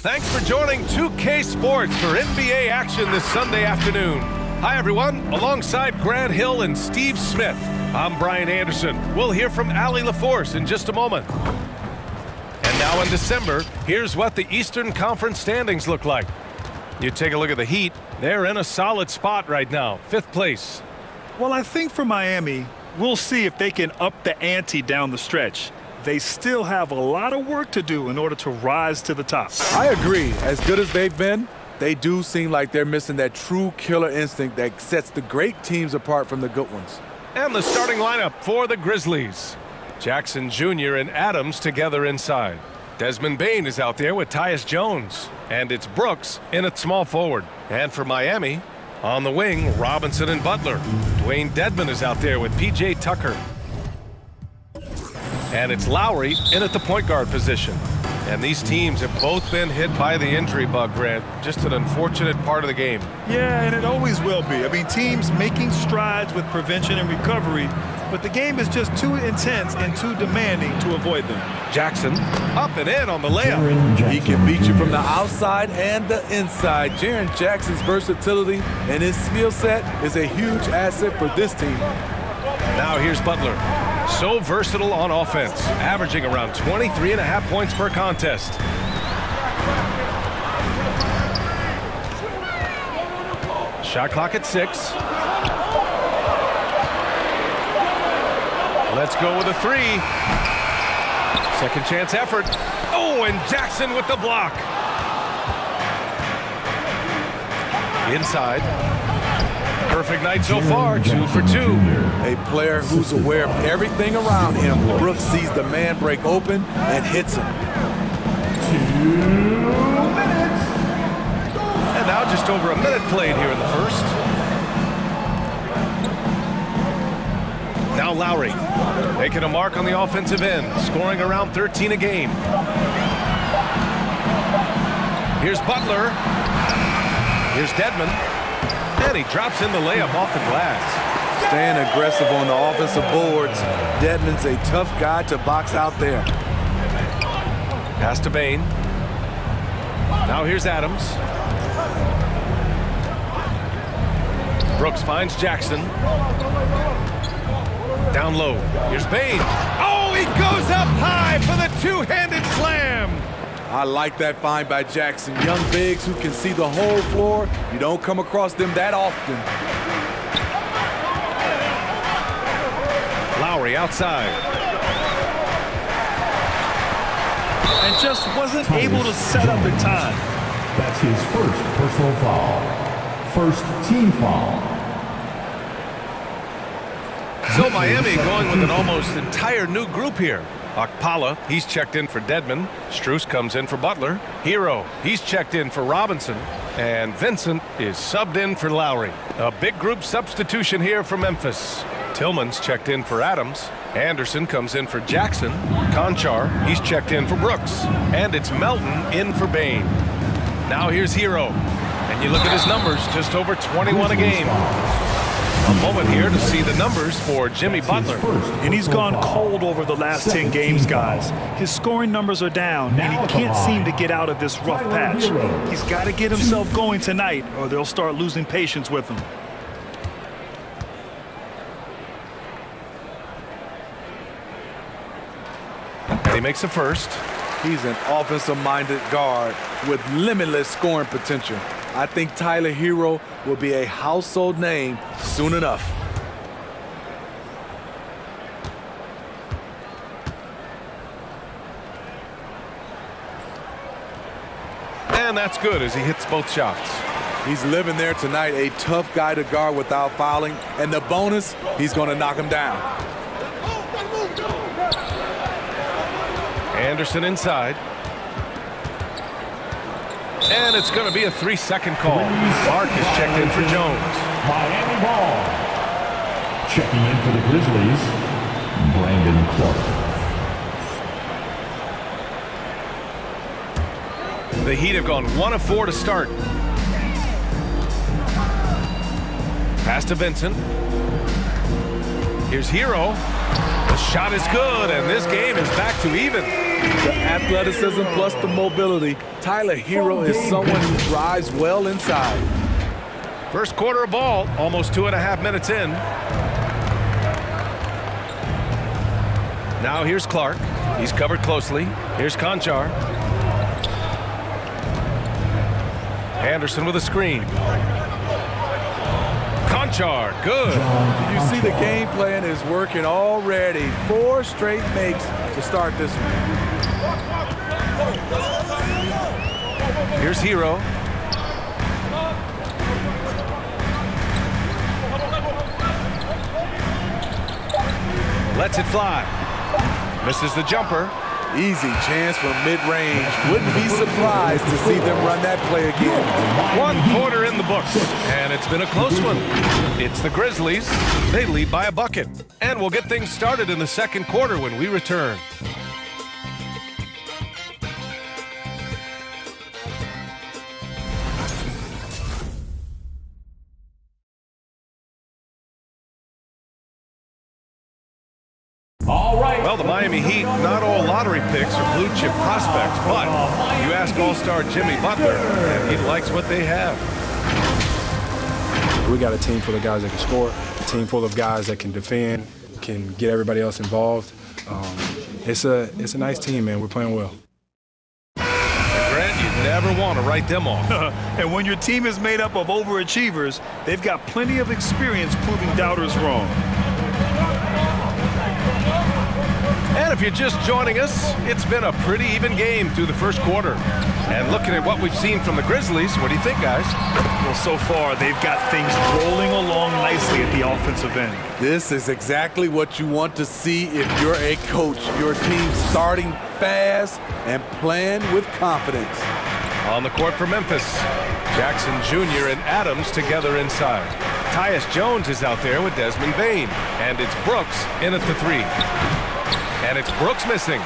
Thanks for joining 2K Sports for NBA action this Sunday afternoon. Hi, everyone. Alongside Grant Hill and Steve Smith, I'm Brian Anderson. We'll hear from Allie LaForce in just a moment. And now in December, here's what the Eastern Conference standings look like. You take a look at the Heat. They're in a solid spot right now, 5th place. Well, I think for Miami, we'll see if they can up the ante down the stretch. They still have a lot of work to do in order to rise to the top. I agree. As good as they've been, they do seem like they're missing that true killer instinct that sets the great teams apart from the good ones. And the starting lineup for the Grizzlies. Jackson Jr. and Adams together inside. Desmond Bane is out there with Tyus Jones. And it's Brooks in at small forward. And for Miami, on the wing, Robinson and Butler. Dwayne Dedmon is out there with P.J. Tucker. And it's Lowry in at the point guard position. And these teams have both been hit by the injury bug, Grant. Just an unfortunate part of the game. Yeah, and it always will be. I mean, teams making strides with prevention and recovery, but the game is just too intense and too demanding to avoid them. Jackson up and in on the layup. He can beat you from the outside and the inside. Jaren Jackson's versatility and his skill set is a huge asset for this team. Now here's Butler. So versatile on offense, averaging around 23.5 points per contest. Shot clock at 6. Let's go with a 3. Second chance effort. Oh, and Jackson with the block. Inside. Perfect night so far, 2 for 2. A player who's aware of everything around him. Brooks sees the man break open and hits him. 2 minutes. And now just over a minute played here in the first. Now Lowry making a mark on the offensive end, scoring around 13 a game. Here's Butler. Here's Dedmon. And he drops in the layup off the glass. Staying aggressive on the offensive boards. Dedmon's a tough guy to box out there. Pass to Bane. Now here's Adams. Brooks finds Jackson. Down low. Here's Bane. Oh, he goes up high for the two-handed slam. I like that find by Jackson. Young bigs who can see the whole floor. You don't come across them that often. Lowry outside. And just wasn't able to set up in time. That's his first personal foul. First team foul. So Miami going with an almost entire new group here. Okpala, he's checked in for Dedmon. Strus comes in for Butler. Hero, he's checked in for Robinson. And Vincent is subbed in for Lowry. A big group substitution here for Memphis. Tillman's checked in for Adams. Anderson comes in for Jackson. Conchar, he's checked in for Brooks. And it's Melton in for Bane. Now here's Hero. And you look at his numbers, just over 21 a game. A moment here to see the numbers for Jimmy Butler. And he's gone cold over the last 10 games, guys. His scoring numbers are down, and he can't seem to get out of this rough patch. He's got to get himself going tonight, or they'll start losing patience with him. He makes a first. He's an offensive-minded guard with limitless scoring potential. I think Tyler Hero will be a household name soon enough. And that's good as he hits both shots. He's living there tonight, a tough guy to guard without fouling. And the bonus, he's going to knock him down. Anderson inside. And it's going to be a 3-second call. Mark is checked in for Jones. Miami ball. Checking in for the Grizzlies, Brandon Clark. The Heat have gone 1 of 4 to start. Pass to Vincent. Here's Hero. The shot is good, and this game is back to even. The athleticism plus the mobility. Tyler Hero is someone who drives well inside. First quarter of ball, almost 2.5 minutes in. Now here's Clark. He's covered closely. Here's Conchar. Anderson with a screen. Conchar, good. You see the game plan is working already. 4 straight makes to start this one. Here's Hero. Lets it fly. Misses the jumper. Easy chance from mid-range. Wouldn't be surprised to see them run that play again. 1 quarter in the books, and it's been a close one. It's the Grizzlies. They lead by a bucket. And we'll get things started in the second quarter when we return. Well, the Miami Heat, not all lottery picks or blue chip prospects, but you ask all-star Jimmy Butler, and he likes what they have. We got a team full of guys that can score, a team full of guys that can defend, can get everybody else involved. It's a nice team, man. We're playing well. Grant, you never want to write them off. And when your team is made up of overachievers, they've got plenty of experience proving doubters wrong. And if you're just joining us, it's been a pretty even game through the first quarter. And looking at what we've seen from the Grizzlies, what do you think, guys? Well, so far, they've got things rolling along nicely at the offensive end. This is exactly what you want to see if you're a coach. Your team starting fast and playing with confidence. On the court for Memphis, Jackson Jr. and Adams together inside. Tyus Jones is out there with Desmond Bane. And it's Brooks in at the 3. And it's Brooks missing.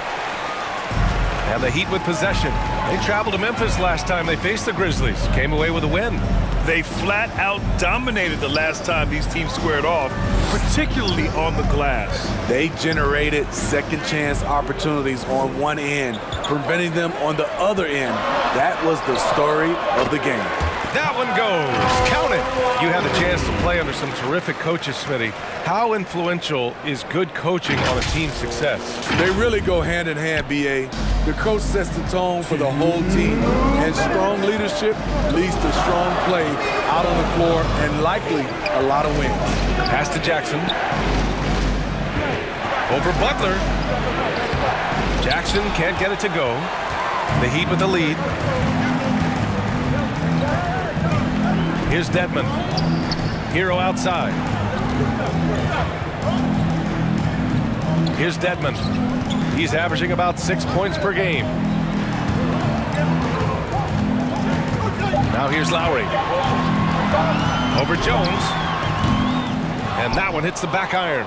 And the Heat with possession. They traveled to Memphis last time they faced the Grizzlies. Came away with a win. They flat out dominated the last time these teams squared off, particularly on the glass. They generated second chance opportunities on one end, preventing them on the other end. That was the story of the game. That one goes. Count it. You had the chance to play under some terrific coaches, Smitty. How influential is good coaching on a team's success? They really go hand in hand, B.A. The coach sets the tone for the whole team, and strong leadership leads to strong play out on the floor and likely a lot of wins. Pass to Jackson. Over Butler. Jackson can't get it to go. The Heat with the lead. Here's Dedmon. Hero outside. Here's Dedmon. He's averaging about 6 points per game. Now here's Lowry. Over Jones. And that one hits the back iron.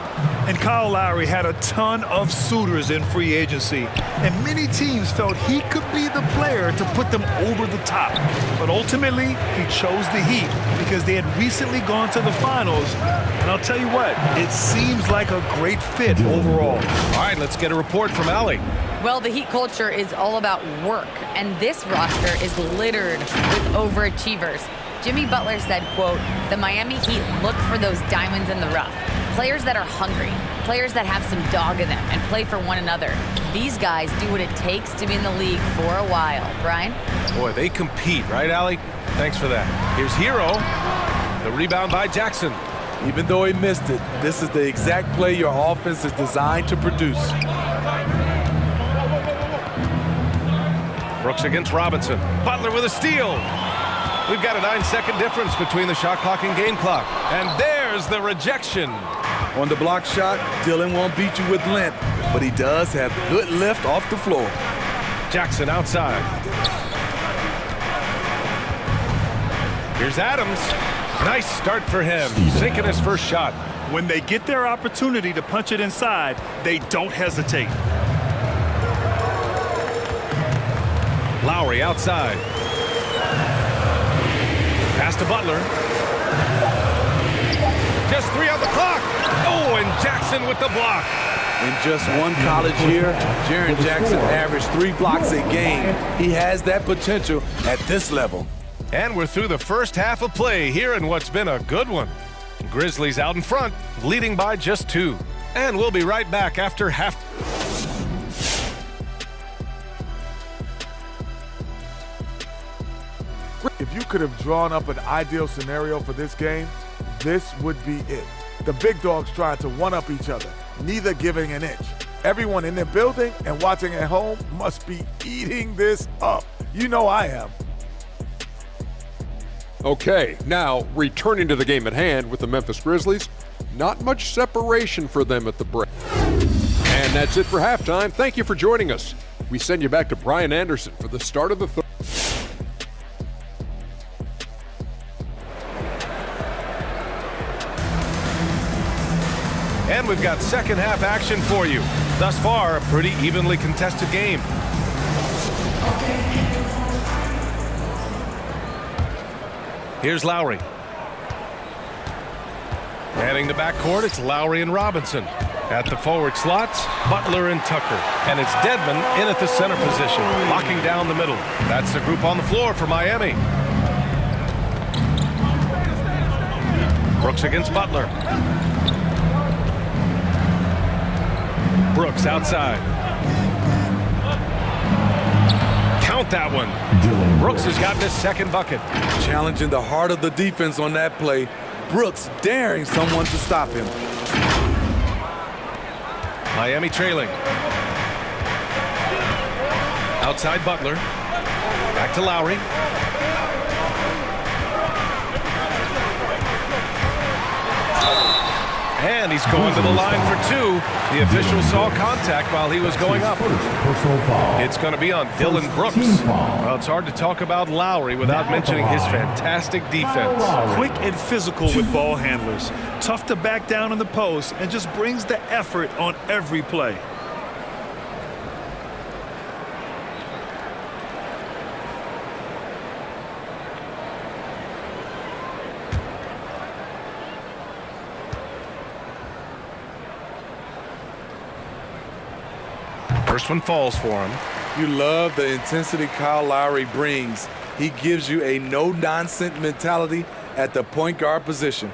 And Kyle Lowry had a ton of suitors in free agency, and many teams felt he could be the player to put them over the top. But ultimately, he chose the Heat because they had recently gone to the finals. And I'll tell you what, it seems like a great fit overall. All right, let's get a report from Allie. Well, the Heat culture is all about work, and this roster is littered with overachievers. Jimmy Butler said, quote, "The Miami Heat look for those diamonds in the rough. Players that are hungry, players that have some dog in them and play for one another. These guys do what it takes to be in the league for a while." Brian? Boy, they compete, right, Allie? Thanks for that. Here's Hero. The rebound by Jackson. Even though he missed it, this is the exact play your offense is designed to produce. Brooks against Robinson. Butler with a steal. We've got a 9-second difference between the shot clock and game clock. And there's the rejection. On the block shot, Dylan won't beat you with length, but he does have good lift off the floor. Jackson outside. Here's Adams. Nice start for him, sinking his first shot. When they get their opportunity to punch it inside, they don't hesitate. Lowry outside. Pass to Butler. Just 3 on the clock. Oh, and Jackson with the block. In just one college year, Jaren Jackson averaged 3 blocks a game. He has that potential at this level. And we're through the first half of play here in what's been a good one. Grizzlies out in front, leading by just 2. And we'll be right back after half. If you could have drawn up an ideal scenario for this game, this would be it. The big dogs trying to one-up each other, neither giving an inch. Everyone in the building and watching at home must be eating this up. You know I am. Okay, now returning to the game at hand with the Memphis Grizzlies, not much separation for them at the break. And that's it for halftime. Thank you for joining us. We send you back to Brian Anderson for the start of the third. And we've got second half action for you. Thus far, a pretty evenly contested game. Here's Lowry. Manning the backcourt, it's Lowry and Robinson. At the forward slots, Butler and Tucker. And it's Dedmon in at the center position, locking down the middle. That's the group on the floor for Miami. Brooks against Butler. Brooks outside. Count that one. Brooks has gotten his second bucket. Challenging the heart of the defense on that play. Brooks daring someone to stop him. Miami trailing. Outside Butler. Back to Lowry. And he's going to the line for 2. The official saw contact while he was going up. It's going to be on Dylan Brooks. Well, it's hard to talk about Lowry without mentioning his fantastic defense. Quick and physical with ball handlers. Tough to back down in the post and just brings the effort on every play. First one falls for him. You love the intensity Kyle Lowry brings. He gives you a no-nonsense mentality at the point guard position.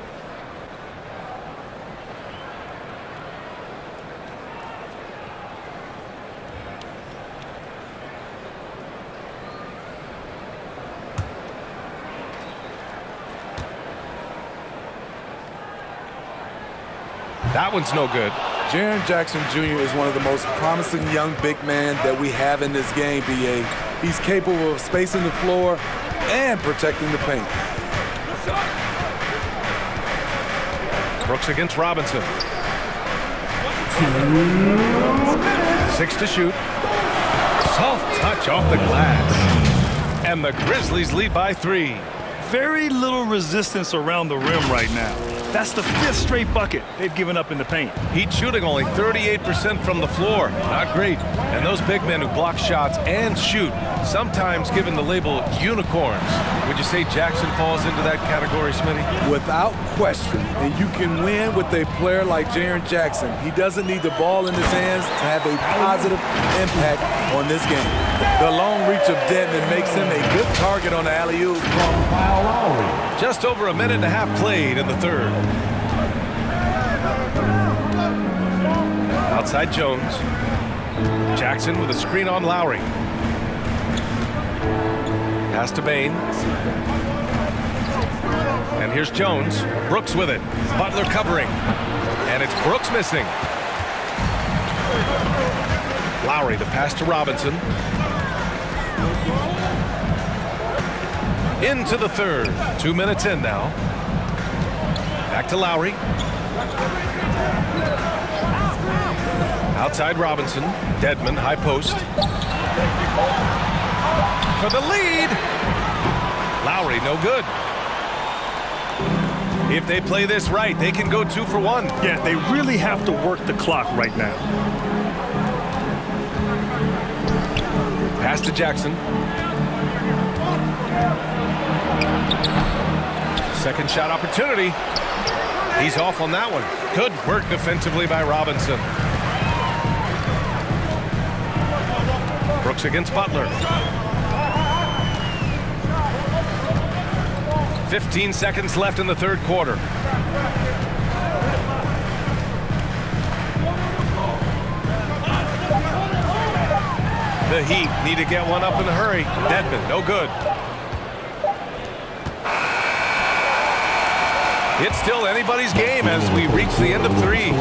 That one's no good. Jaren Jackson Jr. is one of the most promising young big men that we have in this game, B.A. He's capable of spacing the floor and protecting the paint. Brooks against Robinson. 6 to shoot. Soft touch off the glass. And the Grizzlies lead by 3. Very little resistance around the rim right now. That's the 5th straight bucket they've given up in the paint. Heat shooting only 38% from the floor. Not great. And those big men who block shots and shoot, sometimes given the label unicorns. Would you say Jackson falls into that category, Smitty? Without question. And you can win with a player like Jaren Jackson. He doesn't need the ball in his hands to have a positive impact on this game. The long reach of Dedmon makes him a good target on the alley-oop. Just over a minute and a half played in the third. Outside Jones. Jackson with a screen on Lowry. Pass to Bain. And here's Jones. Brooks with it. Butler covering. And it's Brooks missing. Lowry, the pass to Robinson. Into the third. 2 minutes in now. Back to Lowry. Outside Robinson. Dedmon, high post. For the lead. Lowry, no good. If they play this right, they can go 2 for 1. Yeah, they really have to work the clock right now. Pass to Jackson. Second shot opportunity. He's off on that one. Good work defensively by Robinson. Brooks against Butler. 15 seconds left in the third quarter. The Heat need to get one up in a hurry. Dedmon, no good. It's still anybody's game as we reach the end of 3.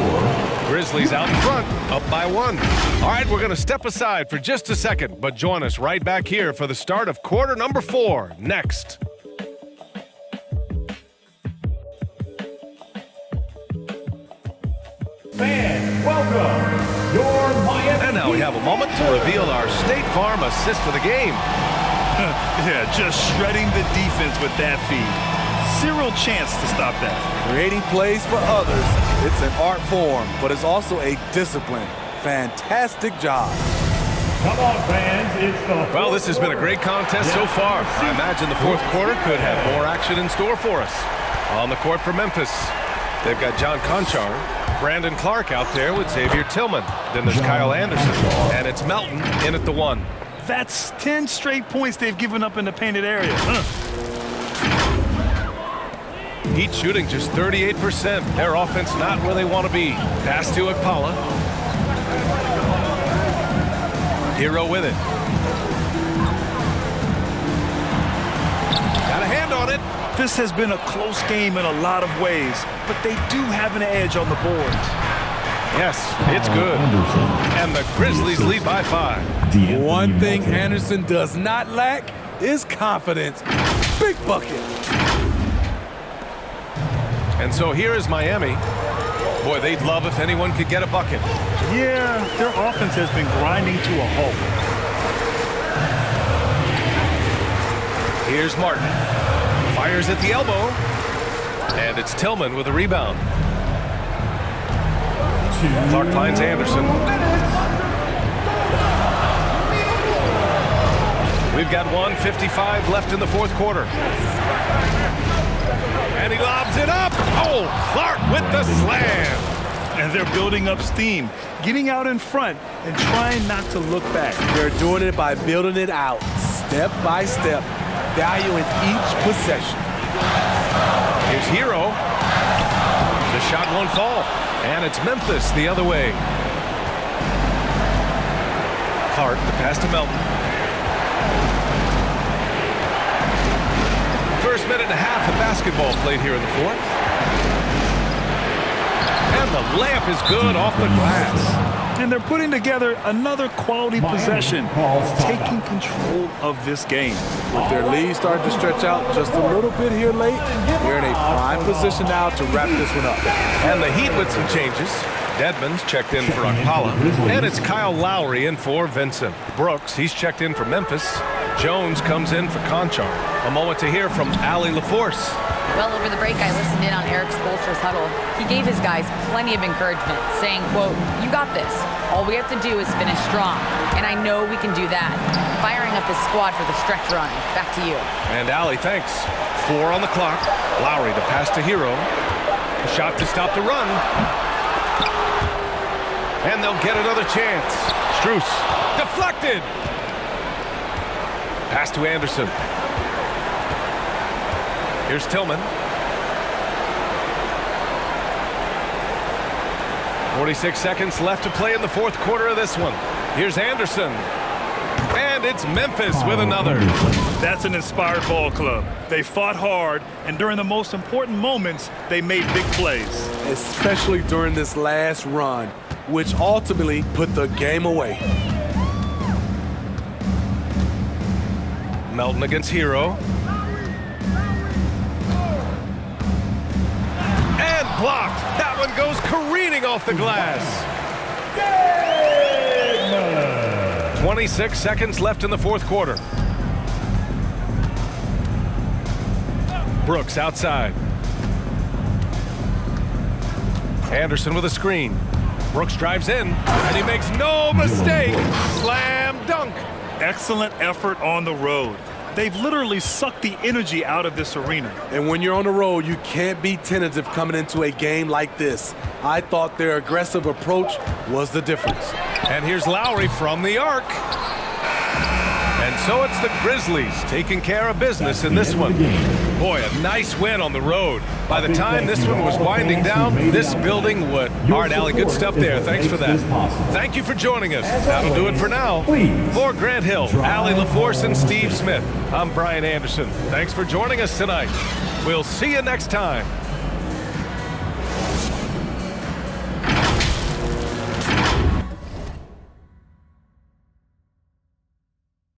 Grizzlies out in front, up by 1. All right, we're going to step aside for just a second, but join us right back here for the start of quarter number 4 next. Fans, welcome your Miami. And now we have a moment to reveal our State Farm assist of the game. Yeah, just shredding the defense with that feed. Zero chance to stop that. Creating plays for others, it's an art form, but it's also a discipline. Fantastic job. Come on, fans. It's the Well, this has been a great contest so far. I imagine the fourth quarter could have more action in store for us. On the court for Memphis, they've got John Conchar, Brandon Clark out there with Xavier Tillman. Then there's Kyle Anderson, and it's Melton in at the 1. That's 10 straight points they've given up in the painted area. Heat shooting just 38%. Their offense not where they want to be. Pass to Akpala. Hero with it. Got a hand on it. This has been a close game in a lot of ways, but they do have an edge on the boards. Yes, it's good. And the Grizzlies lead by 5. One thing Anderson does not lack is confidence. Big bucket. And so here is Miami. Boy, they'd love if anyone could get a bucket. Yeah, their offense has been grinding to a halt. Here's Martin. Fires at the elbow. And it's Tillman with a rebound. Clark finds Anderson. We've got 1:55 left in the fourth quarter. And he lobs it up. Oh, Clark with the slam. And they're building up steam, getting out in front and trying not to look back. They're doing it by building it out, step by step, valuing each possession. Here's Hero. The shot won't fall. And it's Memphis the other way. Clark, the pass to Melton. First minute and a half of basketball played here in the fourth. And the layup is good off the glass. And they're putting together another quality possession, taking control of this game. With their lead starting to stretch out just a little bit here late, they're in a prime position now to wrap this one up. And the Heat with some changes. Dedmon's checked in for Akpala. And it's Kyle Lowry in for Vincent. Brooks, he's checked in for Memphis. Jones comes in for Conchar. A moment to hear from Allie LaForce. Well, over the break, I listened in on Eric Spoelstra's huddle. He gave his guys plenty of encouragement, saying, quote, "You got this. All we have to do is finish strong. And I know we can do that." Firing up his squad for the stretch run. Back to you. And Allie, thanks. 4 on the clock. Lowry, the pass to Hero. A shot to stop the run. And they'll get another chance. Strus, deflected. Pass to Anderson. Here's Tillman. 46 seconds left to play in the fourth quarter of this one. Here's Anderson. And it's Memphis with another. That's an inspired ball club. They fought hard, and during the most important moments, they made big plays. Especially during this last run, which ultimately put the game away. Melton against Hero. And blocked. That one goes careening off the glass. 26 seconds left in the fourth quarter. Brooks outside. Anderson with a screen. Brooks drives in, and he makes no mistake. Slam dunk. Excellent effort on the road. They've literally sucked the energy out of this arena. And when you're on the road, you can't be tentative coming into a game like this. I thought their aggressive approach was the difference. And here's Lowry from the arc. So it's the Grizzlies taking care of business in this one. Boy, a nice win on the road. By the time this one was winding down, this building would... All right, Allie, good stuff there. Thanks for that. Thank you for joining us. That'll do it for now. For Grant Hill, Allie LaForce, and Steve Smith, I'm Brian Anderson. Thanks for joining us tonight. We'll see you next time.